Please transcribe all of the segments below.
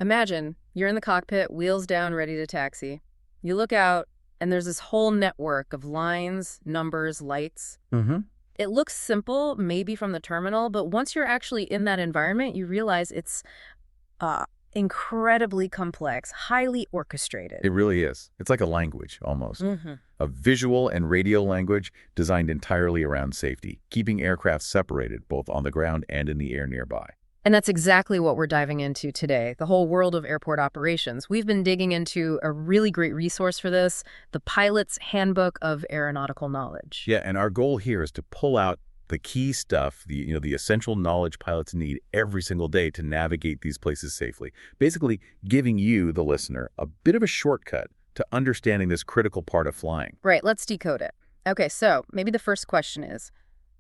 Imagine you're in the cockpit, wheels down, ready to taxi. You look out, and there's this whole network of lines, numbers, lights. Mm-hmm. It looks simple, maybe from the terminal, but once you're actually in that environment, you realize it's uh, incredibly complex, highly orchestrated. It really is. It's like a language, almost. hmm A visual and radio language designed entirely around safety, keeping aircraft separated both on the ground and in the air nearby. And that's exactly what we're diving into today, the whole world of airport operations. We've been digging into a really great resource for this, the Pilot's Handbook of Aeronautical Knowledge. Yeah, and our goal here is to pull out the key stuff, the essential knowledge pilots need every single day to navigate these places safely. Basically, giving you, the listener, a bit of a shortcut to understanding this critical part of flying. Right, let's decode it. Okay, so maybe the first question is,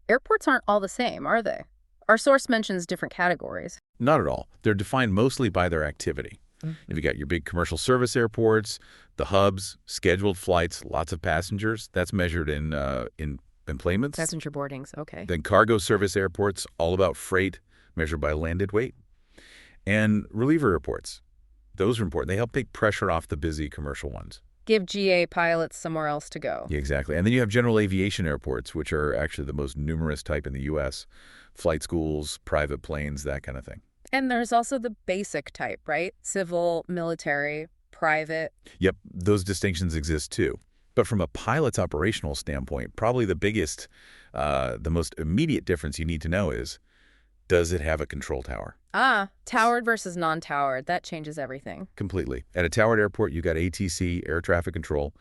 airports aren't all the same, are they? Our source mentions different categories. Not at all. They're defined mostly by their activity. If you got your big commercial service airports, the hubs, scheduled flights, lots of passengers, that's measured in enplanements. Passenger boardings, okay. Then cargo service airports, all about freight, measured by landed weight. And reliever airports, those are important. They help take pressure off the busy commercial ones. Give GA pilots somewhere else to go. Yeah, exactly. And then you have general aviation airports, which are actually the most numerous type in the U.S. Flight schools, private planes, that kind of thing. And there's also the basic type, right? Civil, military, private. Yep, those distinctions exist too. But from a pilot's operational standpoint, probably the biggest, the most immediate difference you need to know is, does it have a control tower? Towered versus non-towered. That changes everything. Completely. At a towered airport, you got ATC, air traffic control,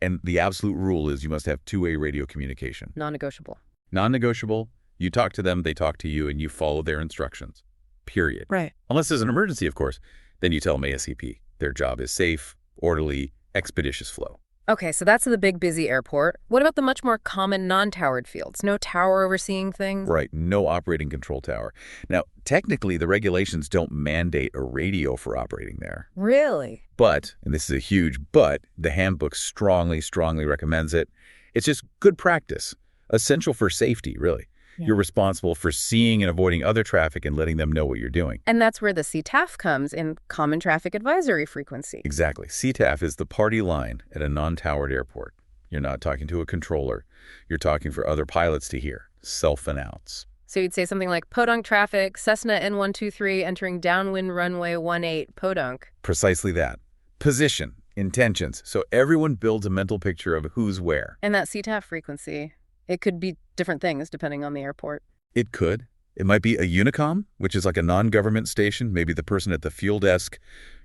and the absolute rule is you must have two-way radio communication. Non-negotiable. Non-negotiable, you talk to them, they talk to you, and you follow their instructions. Period. Right. Unless there's an emergency, of course, then you tell them ASAP. Their job is safe, orderly, expeditious flow. Okay, so that's the big, busy airport. What about the much more common non-towered fields? No tower overseeing things? Right, no operating control tower. Now, technically, the regulations don't mandate a radio for operating there. Really? But, and this is a huge but, the handbook strongly, strongly recommends it. It's just good practice, essential for safety, really. Yeah. You're responsible for seeing and avoiding other traffic and letting them know what you're doing. And that's where the CTAF comes in Common Traffic Advisory Frequency. Exactly. CTAF is the party line at a non-towered airport. You're not talking to a controller. You're talking for other pilots to hear. Self-announce. So you'd say something like, Podunk traffic, Cessna N123 entering downwind runway 18, Podunk. Precisely that. Position, intentions, so everyone builds a mental picture of who's where. And that CTAF frequency, it could be different things depending on the airport. It could. It might be a Unicom, which is like a non-government station, maybe the person at the fuel desk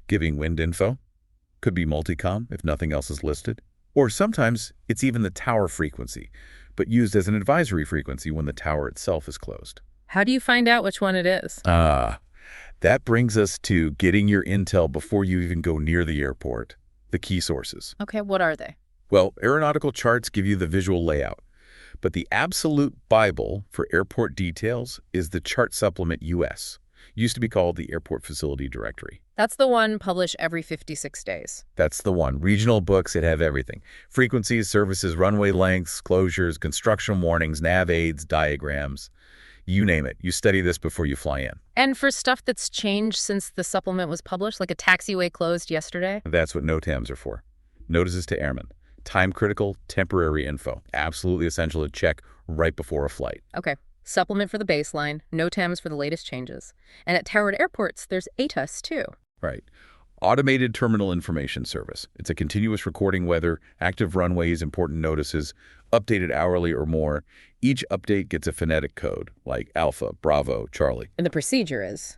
giving wind info. Could be multicom if nothing else is listed. Or sometimes it's even the tower frequency, but used as an advisory frequency when the tower itself is closed. How do you find out which one it is? That brings us to getting your intel before you even go near the airport. The key sources. Okay, what are they? Well, aeronautical charts give you the visual layout. But the absolute Bible for airport details is the Chart Supplement US. Used to be called the Airport Facility Directory. That's the one published every 56 days. That's the one. Regional books that have everything. Frequencies, services, runway lengths, closures, construction warnings, nav aids, diagrams. You name it. You study this before you fly in. And for stuff that's changed since the supplement was published, like a taxiway closed yesterday? That's what NOTAMs are for. Notices to airmen. Time-critical, temporary info. Absolutely essential to check right before a flight. Okay. Supplement for the baseline, NOTAMs for the latest changes. And at towered airports, there's ATUS too. Right. Automated Terminal Information Service. It's a continuous recording weather, active runways, important notices, updated hourly or more. Each update gets a phonetic code, like Alpha, Bravo, Charlie. And the procedure is?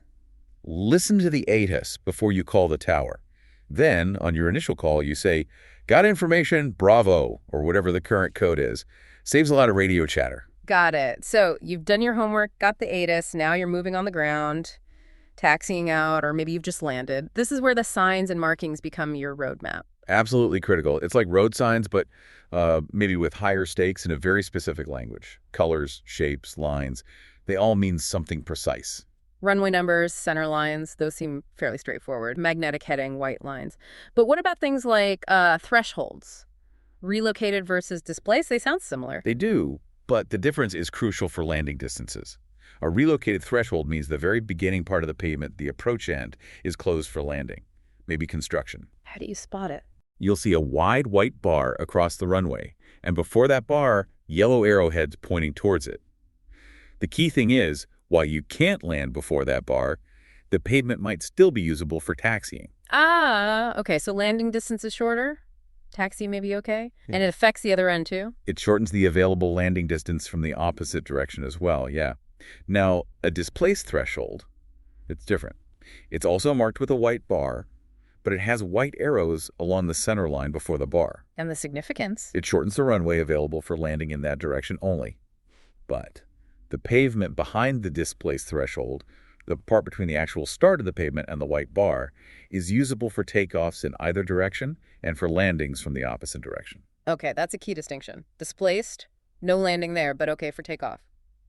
Listen to the ATUS before you call the tower. Then, on your initial call, you say, "Got information, Bravo," or whatever the current code is. Saves a lot of radio chatter. Got it. So you've done your homework, got the ATUS, now you're moving on the ground, taxiing out, or maybe you've just landed. This is where the signs and markings become your roadmap. Absolutely critical. It's like road signs, but maybe with higher stakes in a very specific language. Colors, shapes, lines, they all mean something precise. Runway numbers, center lines, those seem fairly straightforward. Magnetic heading, white lines. But what about things like thresholds? Relocated versus displaced, they sound similar. They do, but the difference is crucial for landing distances. A relocated threshold means the very beginning part of the pavement, the approach end, is closed for landing, maybe construction. How do you spot it? You'll see a wide white bar across the runway, and before that bar, yellow arrowheads pointing towards it. The key thing is, while you can't land before that bar, the pavement might still be usable for taxiing. Ah, okay, so landing distance is shorter? Taxi may be okay? And it affects the other end too? It shortens the available landing distance from the opposite direction as well, yeah. Now, a displaced threshold, it's different. It's also marked with a white bar, but it has white arrows along the center line before the bar. And the significance? It shortens the runway available for landing in that direction only. But the pavement behind the displaced threshold, the part between the actual start of the pavement and the white bar, is usable for takeoffs in either direction and for landings from the opposite direction. Okay, that's a key distinction. Displaced, no landing there, but okay for takeoff.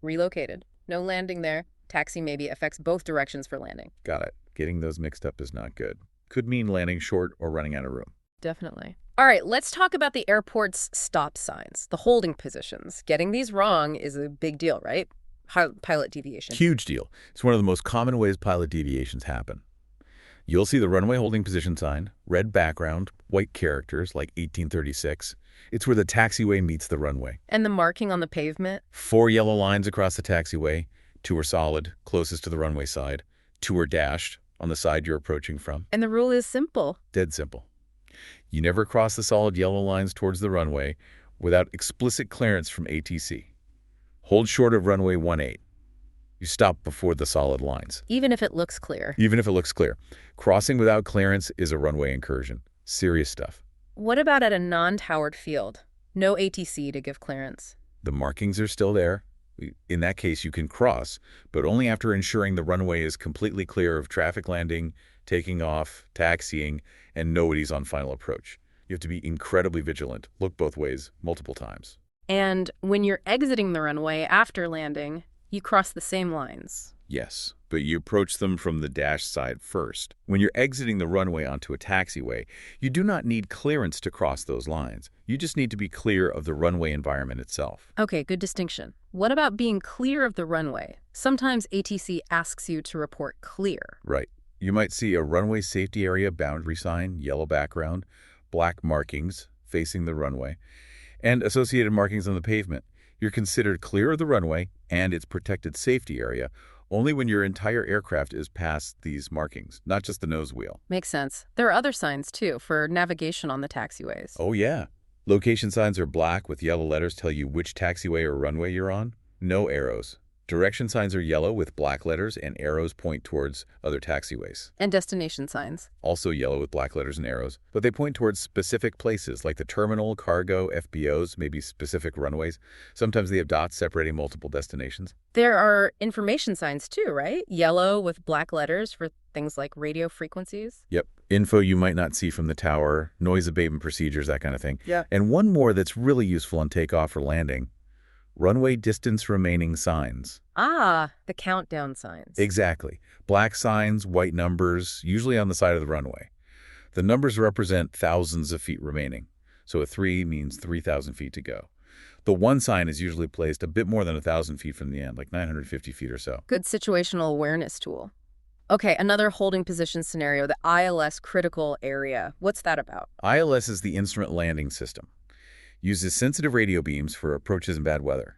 Relocated, no landing there, taxi maybe affects both directions for landing. Got it. Getting those mixed up is not good. Could mean landing short or running out of room. Definitely. All right, let's talk about the airport's stop signs, the holding positions. Getting these wrong is a big deal, right? Pilot deviation. Huge deal. It's one of the most common ways pilot deviations happen. You'll see the runway holding position sign, red background, white characters like 1836. It's where the taxiway meets the runway. And the marking on the pavement? 4 yellow lines across the taxiway. 2 are solid, closest to the runway side. 2 are dashed, on the side you're approaching from. And the rule is simple. Dead simple. You never cross the solid yellow lines towards the runway without explicit clearance from ATC. Hold short of runway 18. You stop before the solid lines. Even if it looks clear. Even if it looks clear. Crossing without clearance is a runway incursion. Serious stuff. What about at a non-towered field? No ATC to give clearance. The markings are still there. In that case, you can cross, but only after ensuring the runway is completely clear of traffic landing, taking off, taxiing, and nobody's on final approach. You have to be incredibly vigilant. Look both ways, multiple times. And when you're exiting the runway after landing, you cross the same lines. Yes, but you approach them from the dash side first. When you're exiting the runway onto a taxiway, you do not need clearance to cross those lines. You just need to be clear of the runway environment itself. Okay, good distinction. What about being clear of the runway? Sometimes ATC asks you to report clear. Right. You might see a runway safety area boundary sign, yellow background, black markings facing the runway, and associated markings on the pavement. You're considered clear of the runway and its protected safety area only when your entire aircraft is past these markings, not just the nose wheel. Makes sense. There are other signs, too, for navigation on the taxiways. Oh, yeah. Location signs are black with yellow letters tell you which taxiway or runway you're on. No arrows. Direction signs are yellow with black letters and arrows point towards other taxiways. And destination signs. Also yellow with black letters and arrows, but they point towards specific places like the terminal, cargo, FBOs, maybe specific runways. Sometimes they have dots separating multiple destinations. There are information signs too, right? Yellow with black letters for things like radio frequencies. Yep. Info you might not see from the tower, noise abatement procedures, that kind of thing. Yeah. And one more that's really useful on takeoff or landing. Runway distance remaining signs. Ah, the countdown signs. Exactly. Black signs, white numbers, usually on the side of the runway. The numbers represent thousands of feet remaining. So a 3 means 3,000 feet to go. The 1 sign is usually placed a bit more than 1,000 feet from the end, like 950 feet or so. Good situational awareness tool. Okay, another holding position scenario, the ILS critical area. What's that about? ILS is the instrument landing system. Uses sensitive radio beams for approaches in bad weather.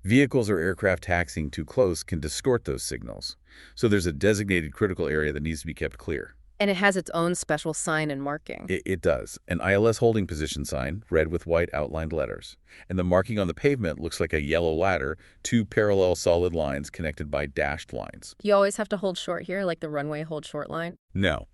Vehicles or aircraft taxiing too close can distort those signals. So there's a designated critical area that needs to be kept clear. And it has its own special sign and marking. It does. An ILS holding position sign, red with white outlined letters. And the marking on the pavement looks like a yellow ladder, 2 parallel solid lines connected by dashed lines. Do you always have to hold short here, like the runway hold short line? No.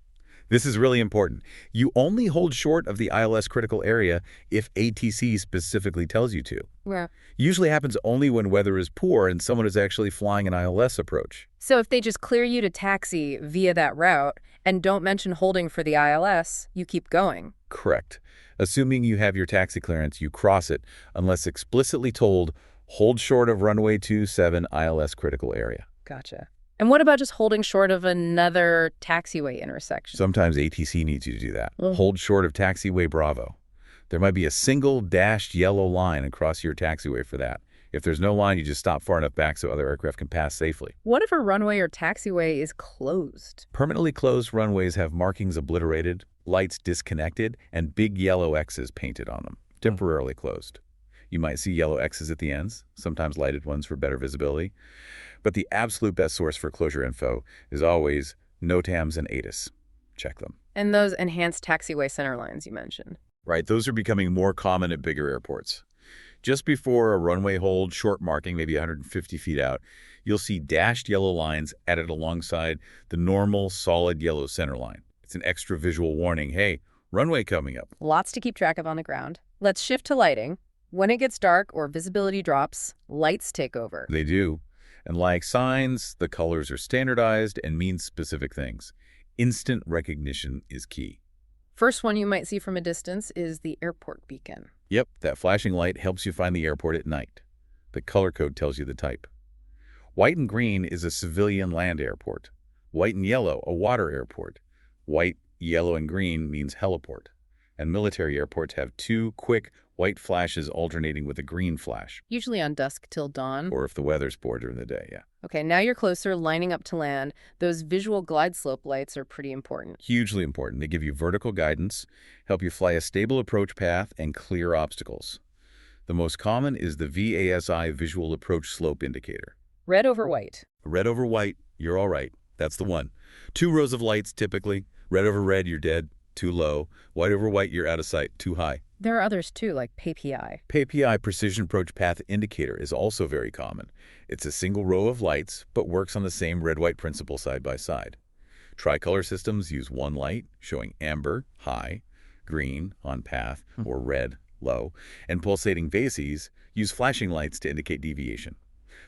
This is really important. You only hold short of the ILS critical area if ATC specifically tells you to. Yeah. Usually happens only when weather is poor and someone is actually flying an ILS approach. So if they just clear you to taxi via that route and don't mention holding for the ILS, you keep going. Correct. Assuming you have your taxi clearance, you cross it unless explicitly told, hold short of runway 27 ILS critical area. Gotcha. And what about just holding short of another taxiway intersection? Sometimes ATC needs you to do that. Hold short of taxiway Bravo. There might be a single dashed yellow line across your taxiway for that. If there's no line, you just stop far enough back so other aircraft can pass safely. What if a runway or taxiway is closed? Permanently closed runways have markings obliterated, lights disconnected, and big yellow X's painted on them, temporarily closed. You might see yellow X's at the ends, sometimes lighted ones for better visibility. But the absolute best source for closure info is always NOTAMs and ATIS. Check them. And those enhanced taxiway center lines you mentioned. Right, those are becoming more common at bigger airports. Just before a runway hold, short marking, maybe 150 feet out, you'll see dashed yellow lines added alongside the normal solid yellow center line. It's an extra visual warning, hey, runway coming up. Lots to keep track of on the ground. Let's shift to lighting. When it gets dark or visibility drops, lights take over. They do. And like signs, the colors are standardized and mean specific things. Instant recognition is key. First one you might see from a distance is the airport beacon. Yep, that flashing light helps you find the airport at night. The color code tells you the type. White and green is a civilian land airport. White and yellow, a water airport. White, yellow, and green means heliport. And military airports have two quick white flashes alternating with a green flash. Usually on dusk till dawn. Or if the weather's poor during the day, yeah. Okay, now you're closer, lining up to land. Those visual glide slope lights are pretty important. Hugely important. They give you vertical guidance, help you fly a stable approach path, and clear obstacles. The most common is the VASI Visual Approach Slope Indicator. Red over white. Red over white, you're all right. That's the one. 2 rows of lights typically. Red over red, you're dead. Too low. White over white, you're out of sight. Too high. There are others too, like PAPI. PAPI Precision Approach Path Indicator is also very common. It's a single row of lights, but works on the same red-white principle side by side. Tricolor systems use one light, showing amber, high, green, on path, or red, low, and pulsating VASIs use flashing lights to indicate deviation.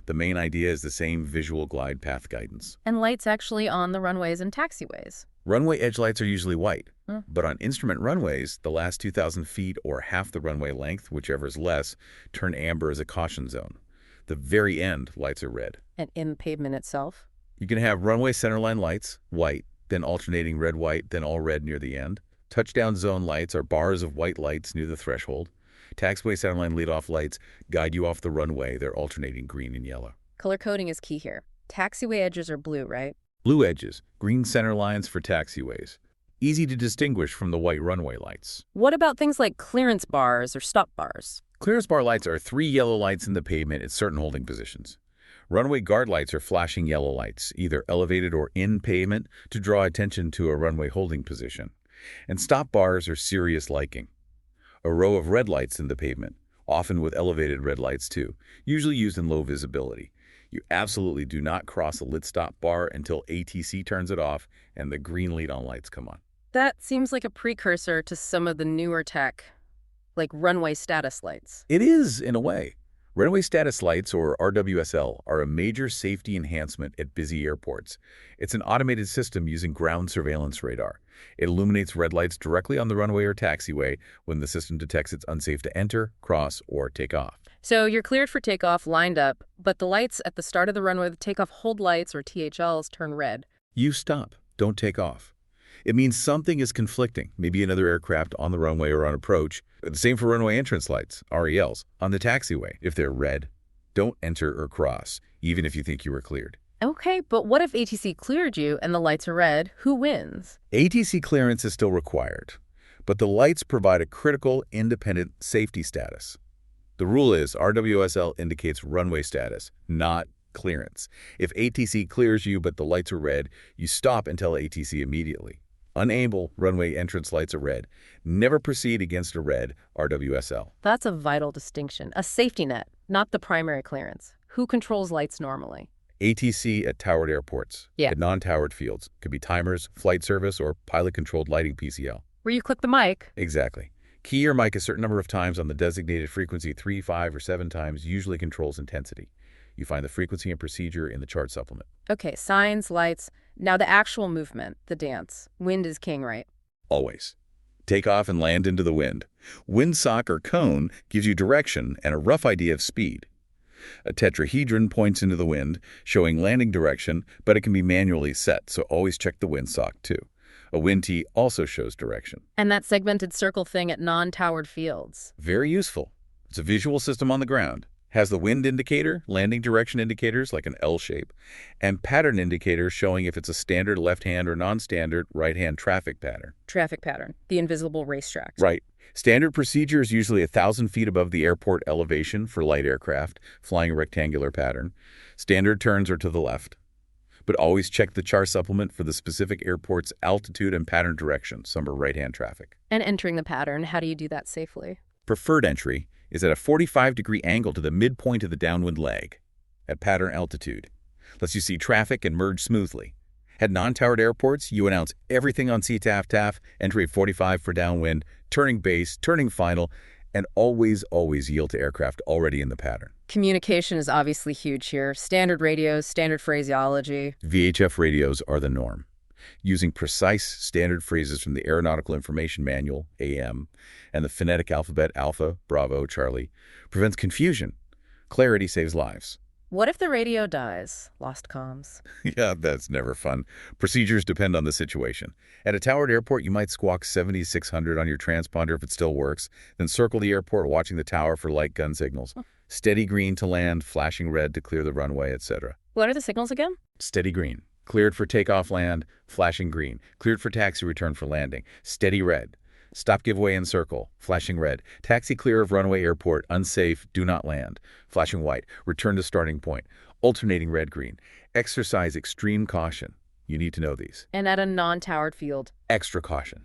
The main idea is the same visual glide path guidance. And lights actually on the runways and taxiways. Runway edge lights are usually white, but on instrument runways, the last 2,000 feet or half the runway length, whichever is less, turn amber as a caution zone. The very end, lights are red. And in the pavement itself? You can have runway centerline lights, white, then alternating red-white, then all red near the end. Touchdown zone lights are bars of white lights near the threshold. Taxiway centerline leadoff lights guide you off the runway. They're alternating green and yellow. Color coding is key here. Taxiway edges are blue, right? Blue edges, green center lines for taxiways. Easy to distinguish from the white runway lights. What about things like clearance bars or stop bars? Clearance bar lights are 3 yellow lights in the pavement at certain holding positions. Runway guard lights are flashing yellow lights, either elevated or in pavement, to draw attention to a runway holding position. And stop bars are serious lighting. A row of red lights in the pavement, often with elevated red lights too, usually used in low visibility. You absolutely do not cross a lit stop bar until ATC turns it off and the green lead-on lights come on. That seems like a precursor to some of the newer tech, like runway status lights. It is, in a way. Runway status lights, or RWSL, are a major safety enhancement at busy airports. It's an automated system using ground surveillance radar. It illuminates red lights directly on the runway or taxiway when the system detects it's unsafe to enter, cross, or take off. So you're cleared for takeoff, lined up, but the lights at the start of the runway, the takeoff hold lights, or THLs, turn red. You stop. Don't take off. It means something is conflicting, maybe another aircraft on the runway or on approach. The same for runway entrance lights, RELs, on the taxiway. If they're red, don't enter or cross, even if you think you were cleared. Okay, but what if ATC cleared you and the lights are red? Who wins? ATC clearance is still required, but the lights provide a critical, independent safety status. The rule is RWSL indicates runway status, not clearance. If ATC clears you but the lights are red, you stop and tell ATC immediately. Unable, runway entrance lights are red. Never proceed against a red RWSL. That's a vital distinction. A safety net, not the primary clearance. Who controls lights normally? ATC at towered airports. Yeah. At non-towered fields. Could be timers, flight service, or pilot-controlled lighting PCL. Where you click the mic. Exactly. Key your mic a certain number of times on the designated frequency, 3, 5, or 7 times, usually controls intensity. You find the frequency and procedure in the chart supplement. Okay, signs, lights. Now the actual movement, the dance. Wind is king, right? Always. Take off and land into the wind. Windsock or cone gives you direction and a rough idea of speed. A tetrahedron points into the wind, showing landing direction, but it can be manually set, so always check the windsock too. A wind tee also shows direction. And that segmented circle thing at non-towered fields. Very useful. It's a visual system on the ground. Has the wind indicator, landing direction indicators like an L shape, and pattern indicators showing if it's a standard left-hand or non-standard right-hand traffic pattern. Traffic pattern, the invisible racetracks. Right. Standard procedure is usually 1,000 feet above the airport elevation for light aircraft, flying a rectangular pattern. Standard turns are to the left. But always check the chart supplement for the specific airport's altitude and pattern direction. Some are right-hand traffic. And entering the pattern, how do you do that safely? Preferred entry is at a 45-degree angle to the midpoint of the downwind leg, at pattern altitude. Lets you see traffic and merge smoothly. At non-towered airports, you announce everything on CTAF, entry 45 for downwind, turning base, turning final, and always yield to aircraft already in the pattern. Communication is obviously huge here. Standard radios, standard phraseology. VHF radios are the norm. Using precise standard phrases from the Aeronautical Information Manual, AM, and the phonetic alphabet Alpha, Bravo, Charlie, prevents confusion. Clarity saves lives. What if the radio dies? Lost comms. Yeah, that's never fun. Procedures depend on the situation. At a towered airport, you might squawk 7600 on your transponder if it still works, then circle the airport watching the tower for light gun signals. Steady green to land, flashing red to clear the runway, etc. What are the signals again? Steady green. Cleared for takeoff land, flashing green. Cleared for taxi return for landing. Steady red. Stop giveaway and circle, flashing red. Taxi clear of runway airport, unsafe, do not land. Flashing white, return to starting point. Alternating red-green. Exercise extreme caution. You need to know these. And at a non-towered field? Extra caution.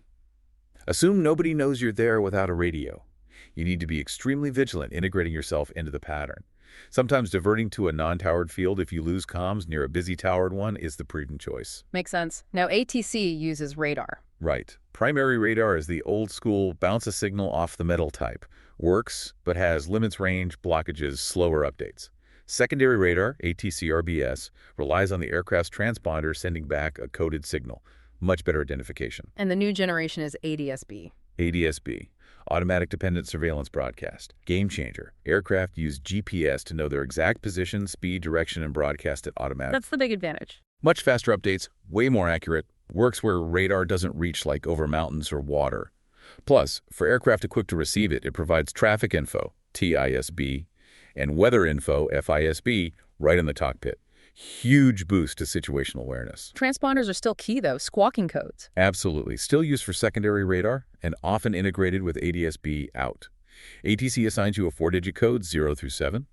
Assume nobody knows you're there without a radio. You need to be extremely vigilant integrating yourself into the pattern. Sometimes diverting to a non-towered field if you lose comms near a busy towered one is the prudent choice. Makes sense. Now ATC uses radar. Right. Primary radar is the old-school bounce a signal off the metal type. Works, but has limits range, blockages, slower updates. Secondary radar, ATC-RBS, relies on the aircraft's transponder sending back a coded signal. Much better identification. And the new generation is ADS-B. ADS-B, Automatic Dependent Surveillance Broadcast. Game changer. Aircraft use GPS to know their exact position, speed, direction, and broadcast it automatically. That's the big advantage. Much faster updates, way more accurate, works where radar doesn't reach, like over mountains or water. Plus, for aircraft equipped to receive it, it provides traffic info, TISB, and weather info, FISB, right in the cockpit. Huge boost to situational awareness. Transponders are still key, though, squawking codes. Absolutely. Still used for secondary radar and often integrated with ADS-B out. ATC assigns you a 4-digit code, 0 through 7.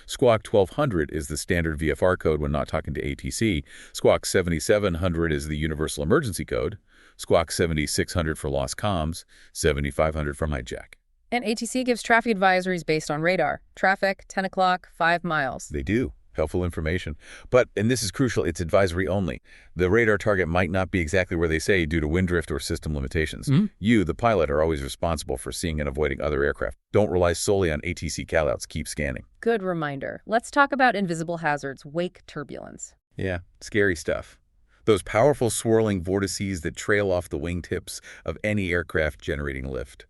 Squawk 1200 is the standard VFR code when not talking to ATC. Squawk 7700 is the universal emergency code. Squawk 7600 for lost comms, 7500 from hijack. And ATC gives traffic advisories based on radar. Traffic, 10 o'clock, 5 miles. They do. Helpful information. But, and this is crucial, it's advisory only. The radar target might not be exactly where they say due to wind drift or system limitations. You, the pilot, are always responsible for seeing and avoiding other aircraft. Don't rely solely on ATC callouts. Keep scanning. Good reminder. Let's talk about invisible hazards, wake turbulence. Yeah, scary stuff. Those powerful swirling vortices that trail off the wingtips of any aircraft generating lift.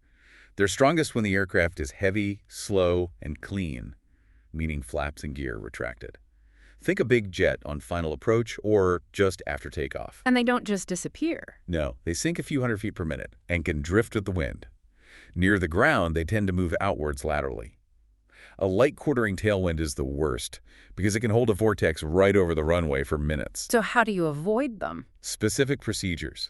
They're strongest when the aircraft is heavy, slow, and clean, meaning flaps and gear retracted. Think a big jet on final approach or just after takeoff. And they don't just disappear. No, they sink a few hundred feet per minute and can drift with the wind. Near the ground, they tend to move outwards laterally. A light quartering tailwind is the worst because it can hold a vortex right over the runway for minutes. So how do you avoid them? Specific procedures.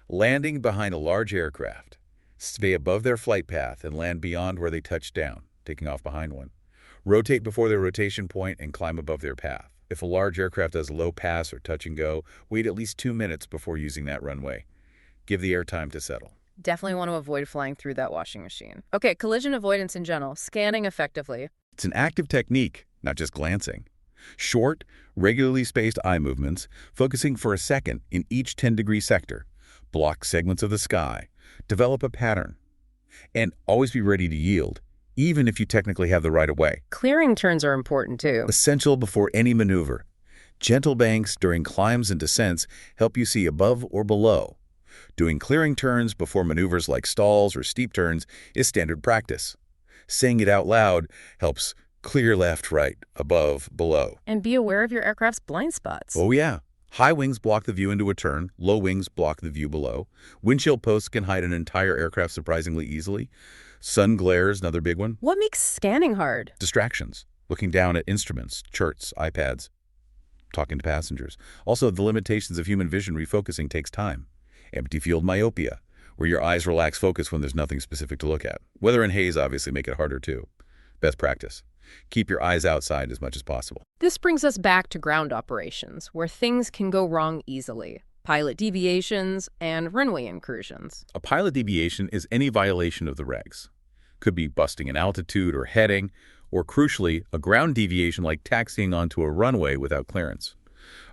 Landing behind a large aircraft. Stay above their flight path and land beyond where they touch down, taking off behind one. Rotate before their rotation point and climb above their path. If a large aircraft does low pass or touch and go, wait at least 2 minutes before using that runway. Give the air time to settle. Definitely want to avoid flying through that washing machine. Okay, collision avoidance in general, scanning effectively. It's an active technique, not just glancing. Short, regularly spaced eye movements, focusing for a second in each 10-degree sector. Block segments of the sky. Develop a pattern. And always be ready to yield, even if you technically have the right of way. Clearing turns are important too. Essential before any maneuver. Gentle banks during climbs and descents help you see above or below. Doing clearing turns before maneuvers like stalls or steep turns is standard practice. Saying it out loud helps clear left, right, above, below. And be aware of your aircraft's blind spots. Oh yeah. High wings block the view into a turn. Low wings block the view below. Windshield posts can hide an entire aircraft surprisingly easily. Sun glare is another big one. What makes scanning hard? Distractions. looking down at instruments, charts, iPads, talking to passengers. Also, the limitations of human vision refocusing takes time. Empty field myopia, where your eyes relax focus when there's nothing specific to look at. Weather and haze obviously make it harder too. Best practice. Keep your eyes outside as much as possible. This brings us back to ground operations, where things can go wrong easily. Pilot deviations and runway incursions. A pilot deviation is any violation of the regs. Could be busting an altitude or heading, or crucially, a ground deviation like taxiing onto a runway without clearance.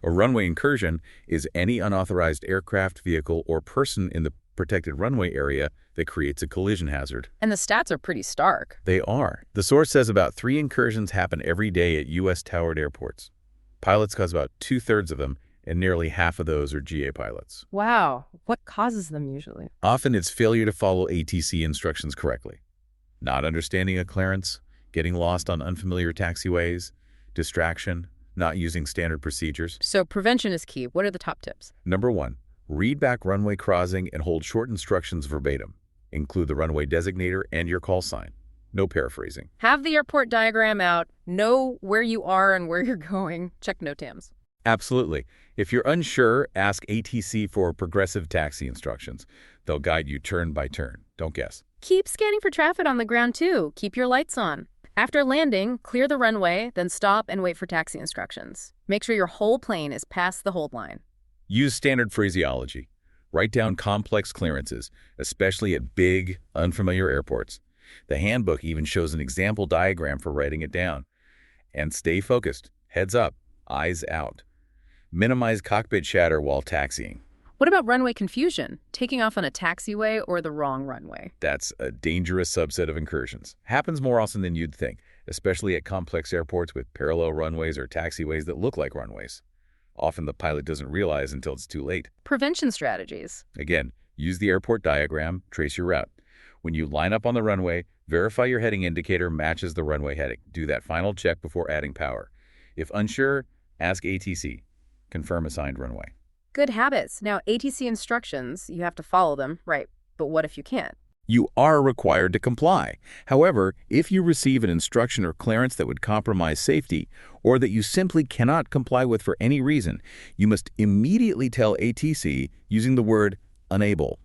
A runway incursion is any unauthorized aircraft, vehicle, or person in the protected runway area that creates a collision hazard. And the stats are pretty stark. They are. The source says about 3 incursions happen every day at U.S. towered airports. Pilots cause about 2/3 of them, and nearly half of those are GA pilots. Wow. What causes them usually? Often it's failure to follow ATC instructions correctly. Not understanding a clearance, getting lost on unfamiliar taxiways, distraction, not using standard procedures. So prevention is key. What are the top tips? Number 1, read back runway crossing and hold short instructions verbatim. Include the runway designator and your call sign. No paraphrasing. Have the airport diagram out. Know where you are and where you're going. Check NOTAMs. Absolutely. If you're unsure, ask ATC for progressive taxi instructions. They'll guide you turn by turn. Don't guess. Keep scanning for traffic on the ground too. Keep your lights on. After landing, clear the runway, then stop and wait for taxi instructions. Make sure your whole plane is past the hold line. Use standard phraseology. Write down complex clearances, especially at big, unfamiliar airports. The handbook even shows an example diagram for writing it down. And stay focused. Heads up, eyes out. Minimize cockpit chatter while taxiing. What about runway confusion? Taking off on a taxiway or the wrong runway? That's a dangerous subset of incursions. Happens more often than you'd think, especially at complex airports with parallel runways or taxiways that look like runways. Often the pilot doesn't realize until it's too late. Prevention strategies. Again, use the airport diagram, trace your route. When you line up on the runway, verify your heading indicator matches the runway heading. Do that final check before adding power. If unsure, ask ATC. Confirm assigned runway. Good habits. Now, ATC instructions, you have to follow them, right? But what if you can't? You are required to comply. However, if you receive an instruction or clearance that would compromise safety, or that you simply cannot comply with for any reason, you must immediately tell ATC using the word unable.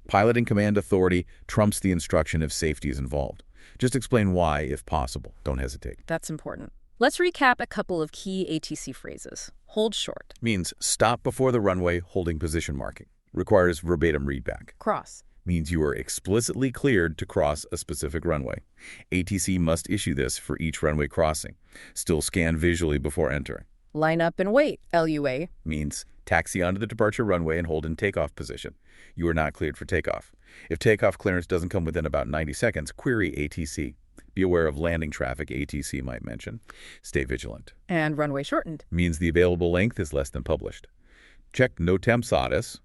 Pilot and command authority trumps the instruction if safety is involved. Just explain why if possible. Don't hesitate. That's important. Let's recap a couple of key ATC phrases. Hold short. Means stop before the runway holding position marking. Requires verbatim readback. Cross. Means you are explicitly cleared to cross a specific runway. ATC must issue this for each runway crossing. Still scan visually before entering. Line up and wait. LUA. Means taxi onto the departure runway and hold in takeoff position. You are not cleared for takeoff. If takeoff clearance doesn't come within about 90 seconds, query ATC. Be aware of landing traffic ATC might mention. Stay vigilant. And runway shortened. Means the available length is less than published. Check NOTAM SOTIS.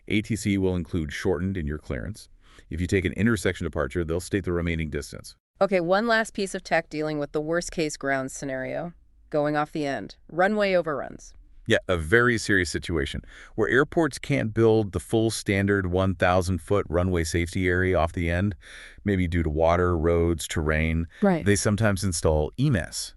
ATC will include shortened in your clearance. If you take an intersection departure, they'll state the remaining distance. Okay, one last piece of tech dealing with the worst-case ground scenario. Going off the end. Runway overruns. Yeah, a very serious situation where airports can't build the full standard 1,000-foot runway safety area off the end, maybe due to water, roads, terrain. Right. They sometimes install EMAS,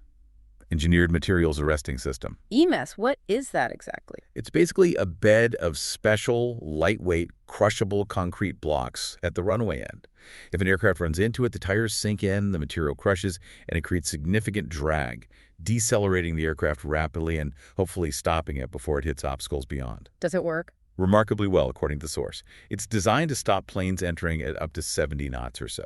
Engineered Materials Arresting System. EMAS, what is that exactly? It's basically a bed of special, lightweight, crushable concrete blocks at the runway end. If an aircraft runs into it, the tires sink in, the material crushes, and it creates significant drag, decelerating the aircraft rapidly and hopefully stopping it before it hits obstacles beyond. Does it work? Remarkably well, according to the source. It's designed to stop planes entering at up to 70 knots or so.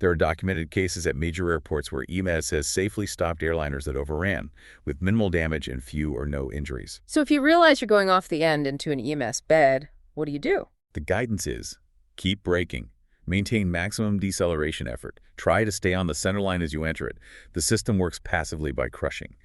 There are documented cases at major airports where EMAS has safely stopped airliners that overran, with minimal damage and few or no injuries. So if you realize you're going off the end into an EMS bed, what do? The guidance is, keep braking. Maintain maximum deceleration effort. Try to stay on the center line as you enter it. The system works passively by crushing.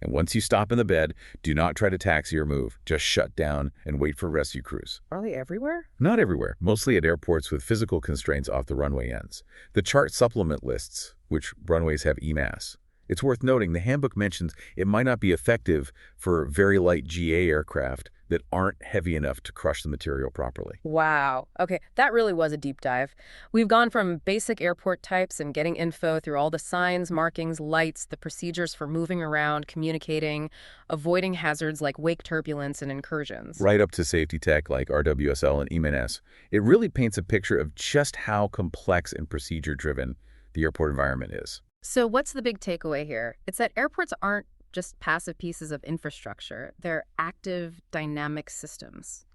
And once you stop in the bed, do not try to taxi or move. Just shut down and wait for rescue crews. Are they everywhere? Not everywhere, mostly at airports with physical constraints off the runway ends. The chart supplement lists which runways have EMAS. It's worth noting the handbook mentions it might not be effective for very light GA aircraft that aren't heavy enough to crush the material properly. Wow. Okay, that really was a deep dive. We've gone from basic airport types and getting info through all the signs, markings, lights, the procedures for moving around, communicating, avoiding hazards like wake turbulence and incursions. Right up to safety tech like RWSL and EMNS. It really paints a picture of just how complex and procedure-driven the airport environment is. So what's the big takeaway here? It's that airports aren't just passive pieces of infrastructure. They're active, dynamic systems.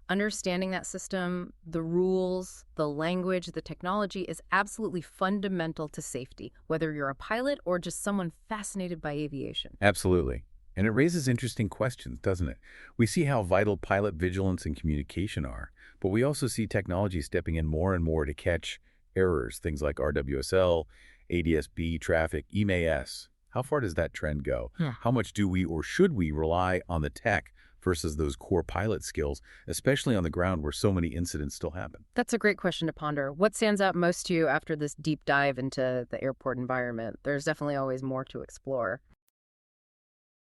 Understanding that system, the rules, the language, the technology is absolutely fundamental to safety, whether you're a pilot or just someone fascinated by aviation. Absolutely. And it raises interesting questions, doesn't it? We see how vital pilot vigilance and communication are, but we also see technology stepping in more and more to catch errors, things like RWSL, ADS-B traffic, EMAS. How far does that trend go? Yeah. How much do we or should we rely on the tech versus those core pilot skills, especially on the ground where so many incidents still happen? That's a great question to ponder. What stands out most to you after this deep dive into the airport environment? There's definitely always more to explore.